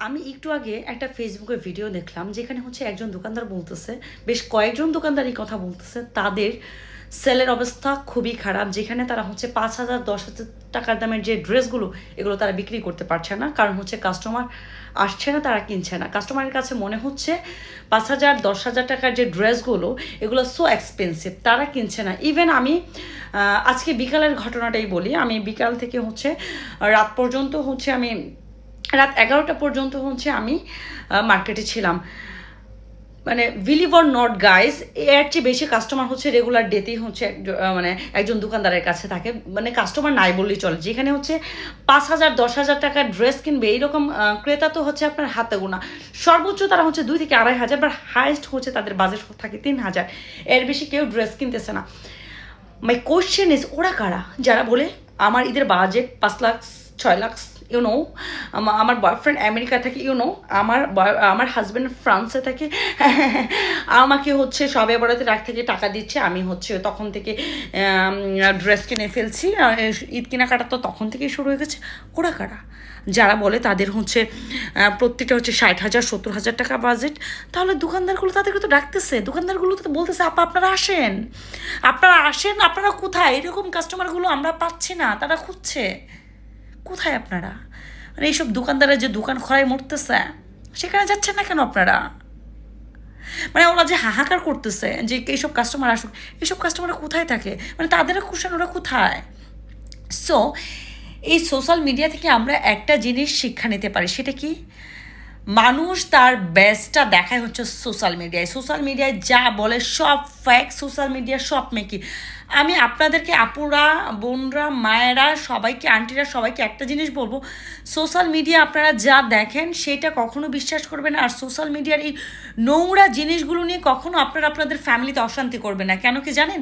আমি একটু আগে একটা ফেসবুকে ভিডিও দেখলাম যেখানে হচ্ছে একজন দোকানদার বলতেছে, বেশ কয়েকজন দোকানদার এই কথা বলতেছে, তাদের সেলের অবস্থা খুবই খারাপ, যেখানে তারা হচ্ছে 5,000 10,000 টাকার দামের যে ড্রেসগুলো এগুলো তারা বিক্রি করতে পারছে না। কারণ হচ্ছে কাস্টমার আসছে না, তারা কিনছে না। কাস্টমারের কাছে মনে হচ্ছে 5,000 10,000 টাকার যে ড্রেসগুলো এগুলো সো এক্সপেন্সিভ, তারা কিনছে না। ইভেন আমি আজকে বিকালের ঘটনাটাই বলি। আমি বিকাল থেকে হচ্ছে রাত পর্যন্ত হচ্ছে আমি রাত 11টা পর্যন্ত হচ্ছে আমি মার্কেটে ছিলাম। মানে বিলিভ অর নট গাইস, এর চেয়ে বেশি কাস্টমার হচ্ছে রেগুলার ডেতেই হচ্ছে মানে একজন দোকানদারের কাছে থাকে। মানে কাস্টমার নাই বললেই চলে। যেখানে হচ্ছে 5,000 10,000 টাকার ড্রেস কিনবে এইরকম ক্রেতা তো হচ্ছে আপনার হাতে গোনা। সর্বোচ্চ তারা হচ্ছে 2 থেকে 2,500, বা হাইয়েস্ট হচ্ছে তাদের বাজেট থাকে 3,000। এর বেশি কেউ ড্রেস কিনতেছে না। মাই কোশ্চেন ইজ, ওরা কারা যারা বলে আমার ঈদের বাজেট 5 লাখ 6 লাখ, ইউনো আমার বয়ফ্রেন্ড আমেরিকা থাকে, ইউনো আমার হাজব্যান্ড ফ্রান্সে থাকে, আমাকে হচ্ছে সবে বড়াতে রাখ থেকে টাকা দিচ্ছে, আমি হচ্ছে তখন থেকে ড্রেস কিনে ফেলছি, ঈদ কেনাকাটা তো তখন থেকেই শুরু হয়ে গেছে। ওরা কারা যারা বলে তাদের হচ্ছে প্রত্যেকটা হচ্ছে 60,000 70,000 টাকা বাজেট? তাহলে দোকানদারগুলো তাদেরকে তো ডাকতেছে, দোকানদারগুলো তো বলতেছে আপা আপনারা আসেন, আপনারা আসেন, আপনারা কোথায়? এরকম কাস্টমারগুলো আমরা পাচ্ছি না, তারা খুঁজছে কোথায় আপনারা? মানে এইসব দোকানদারের যে দোকান খরায় মরতেছে, সেখানে যাচ্ছেন না কেন আপনারা? মানে ওরা যে হাহাকার করতেছে যে এইসব কাস্টমার আসুক, এইসব কাস্টমার কোথায় থাকে? মানে তাদের খুশান ওরা কোথায়? সো এই সোশ্যাল মিডিয়া থেকে আমরা একটা জিনিস শিক্ষা নিতে পারি, সেটা কি? মানুষ তার বেস্টটা দেখায় হচ্ছে সোশ্যাল মিডিয়ায়। সোশ্যাল মিডিয়ায় যা বলে সব ফ্যাক, সোশ্যাল মিডিয়া সব মেকি। আমি আপনাদেরকে আপুরা বোনরা মায়েরা সবাইকে আন্টিরা সবাইকে একটা জিনিস বলবো, সোশ্যাল মিডিয়া আপনারা যা দেখেন সেটা কখনো বিশ্বাস করবেন না। আর সোশ্যাল মিডিয়ার এই নোংরা জিনিসগুলো নিয়ে কখনো আপনারা আপনাদের ফ্যামিলিতে অশান্তি করবেন না। কেন কি জানেন?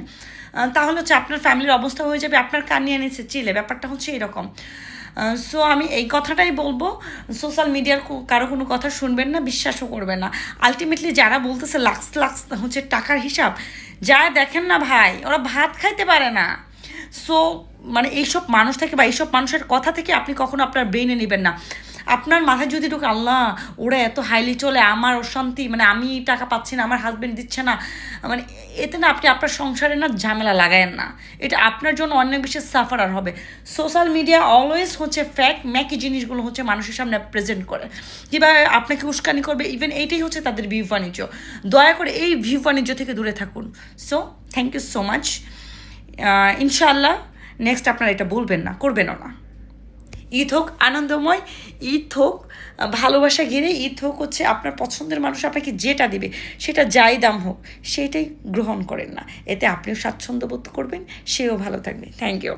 তাহলে হচ্ছে আপনার ফ্যামিলির অবস্থা হয়ে যাবে আপনার কানিয়ে নিচে চিলে। ব্যাপারটা হচ্ছে এরকম। সো আমি এই কথাটাই বলবো, সোশ্যাল মিডিয়ার কারো কোনো কথা শুনবেন না, বিশ্বাসও করবেন না। আলটিমেটলি যারা বলতেছে লাক্স লাক্স হচ্ছে টাকার হিসাব, যা দেখেন না ভাই, ওরা ভাত খাইতে পারে না। সো মানে এইসব মানুষ থেকে বা এইসব মানুষের কথা থেকে আপনি কখনো আপনার ব্রেনে নেবেন না। আপনার মাথায় যদি ঢোকে আল্লাহ ওরা এত হাইলি চলে, আমার অশান্তি, মানে আমি টাকা পাচ্ছি না, আমার হাজব্যান্ড দিচ্ছে না, মানে এতে না আপনি আপনার সংসারে না ঝামেলা লাগায়েন না। এটা আপনার জন্য অনেক বেশি সাফারার হবে। সোশ্যাল মিডিয়া অলওয়েজ হচ্ছে ফ্যাক ম্যাকি জিনিসগুলো হচ্ছে মানুষের সামনে প্রেজেন্ট করে, কীভাবে আপনাকে উস্কানি করবে, ইভেন এইটাই হচ্ছে তাদের ভিউ বাণিজ্য। দয়া করে এই ভিউ বাণিজ্য থেকে দূরে থাকুন। So thank you so much. ইনশাআল্লাহ নেক্সট আপনারা এটা বলবেন না, করবেনও না। ঈদ হোক আনন্দময়, ঈদ হোক ভালোবাসা ঘিরে, ঈদ হোক হচ্ছে আপনার পছন্দের মানুষ আপনাকে যেটা দিবে সেটা যাই দাম হোক সেটাই গ্রহণ করেন না। এতে আপনিও স্বাচ্ছন্দ্য বোধ করবেন, সেও ভালো থাকবে। Thank you.